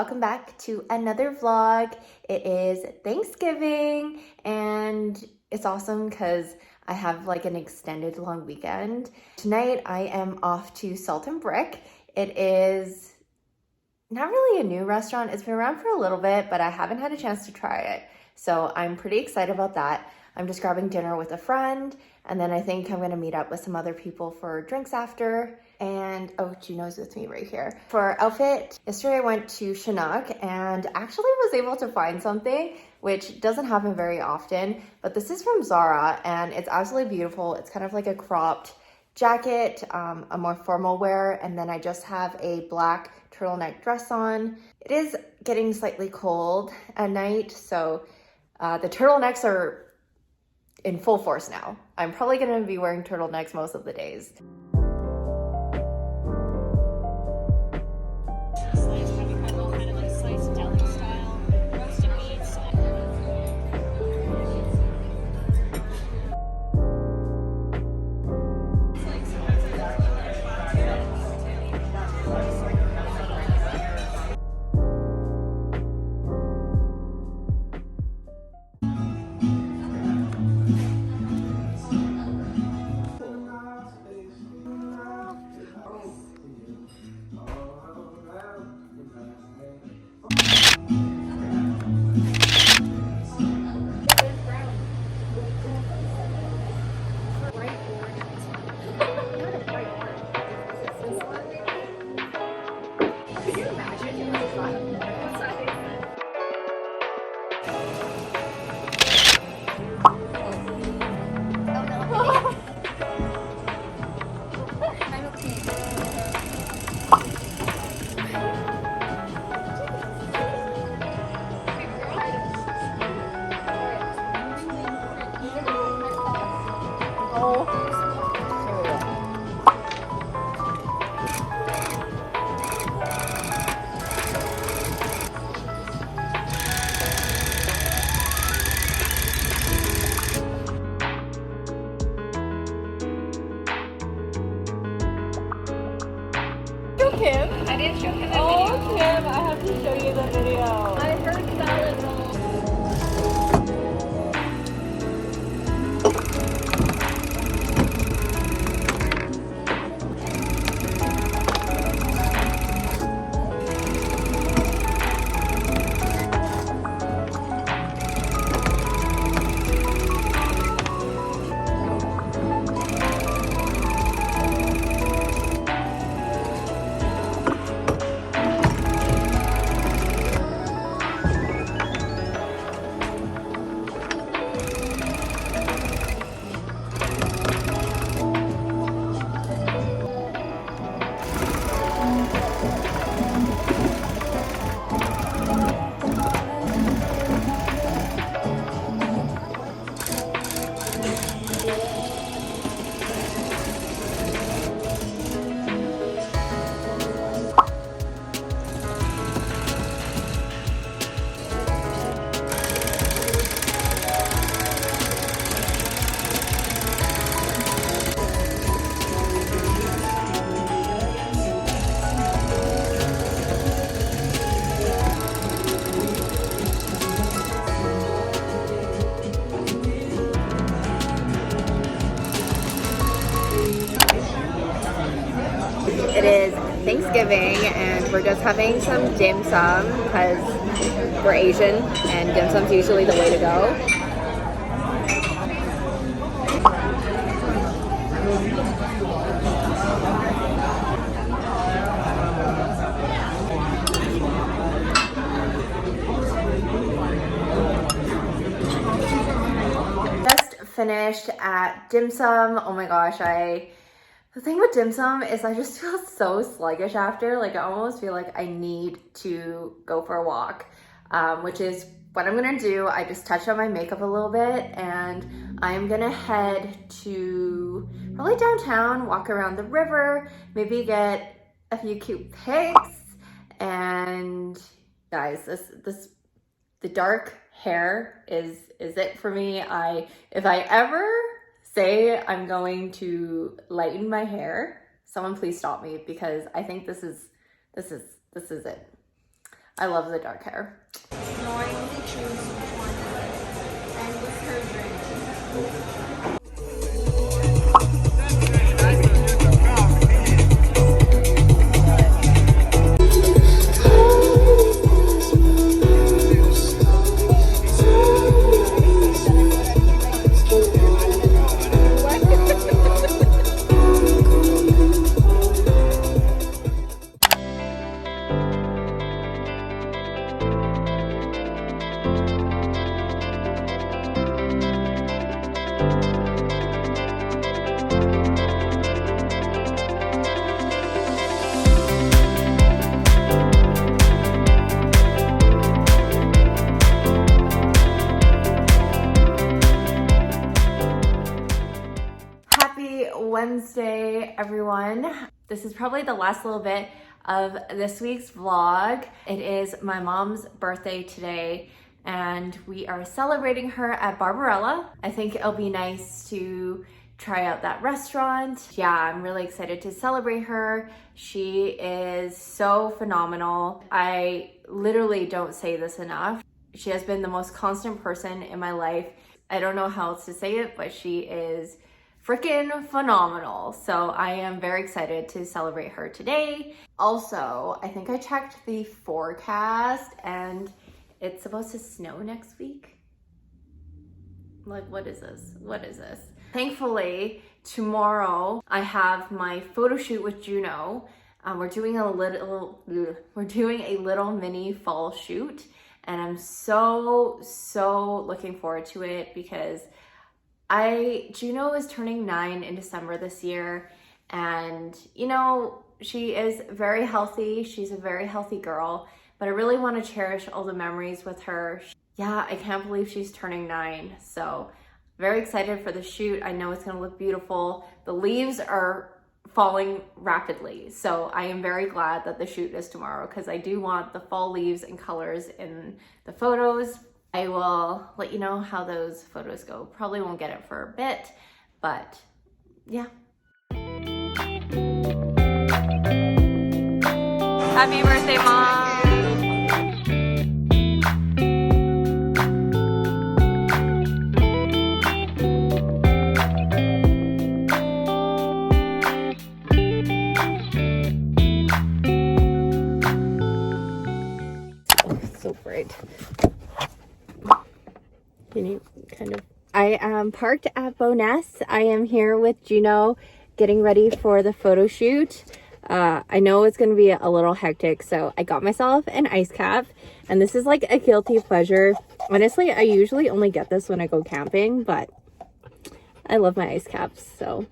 welcome back to another vlog. It is Thanksgiving and it's awesome because I have like an extended long weekend. Tonight I am off to Salt and Brick. It is not really a new restaurant. It's been around for a little bit, but I haven't had a chance to try it. So I'm pretty excited about that. I'm just grabbing dinner with a friend, and then I think I'm gonna meet up with some other people for drinks after. And oh, Juno's with me right here. For our outfit, yesterday I went to Chinook and actually was able to find something which doesn't happen very often, but this is from Zara and it's absolutely beautiful. It's kind of like a cropped jacket, a more formal wear, and then I just have a black turtleneck dress on. It is getting slightly cold at night, so the turtlenecks are in full force now. I'm probably gonna be wearing turtlenecks most of the days. Kim? I didn't show him the video. Oh, Kim, I have to show you the video. I heard salad roll. It is Thanksgiving and we're just having some dim sum because we're Asian and dim sum's usually the way to go. Just finished at dim sum. Oh my gosh, the thing with dim sum is I just feel so sluggish after. Like I almost feel like I need to go for a walk, which is what I'm gonna do. I just touched on my makeup a little bit and I'm gonna head to probably downtown, walk around the river, maybe get a few cute pics. And guys, the dark hair is it for me. If I ever say I'm going to lighten my hair, someone please stop me because I think this is it. I love the dark hair. No, I only choose one. And with her drink. Happy Wednesday, everyone. This is probably the last little bit of this week's vlog. It is my mom's birthday today, and we are celebrating her at Barbarella. I think it'll be nice to try out that restaurant. Yeah, I'm really excited to celebrate her. She is so phenomenal. I literally don't say this enough. She has been the most constant person in my life. I don't know how else to say it, but she is freaking phenomenal. So I am very excited to celebrate her today. Also, I think I checked the forecast and it's supposed to snow next week. Like, what is this? What is this? Thankfully, tomorrow I have my photo shoot with Juno. We're doing a little mini fall shoot, and I'm so looking forward to it because Juno is turning 9 in December this year, and you know, she is very healthy. She's a very healthy girl, but I really want to cherish all the memories with her. Yeah, I can't believe she's turning 9. So very excited for the shoot. I know it's going to look beautiful. The leaves are falling rapidly, so I am very glad that the shoot is tomorrow because I do want the fall leaves and colors in the photos. I will let you know how those photos go. Probably won't get it for a bit, but yeah. Happy birthday, Mom! So bright. Can you kind of... I am parked at Boness. I am here with Juno getting ready for the photo shoot. I know it's going to be a little hectic, so I got myself an ice cap, and this is like a guilty pleasure. Honestly, I usually only get this when I go camping, but I love my ice caps, so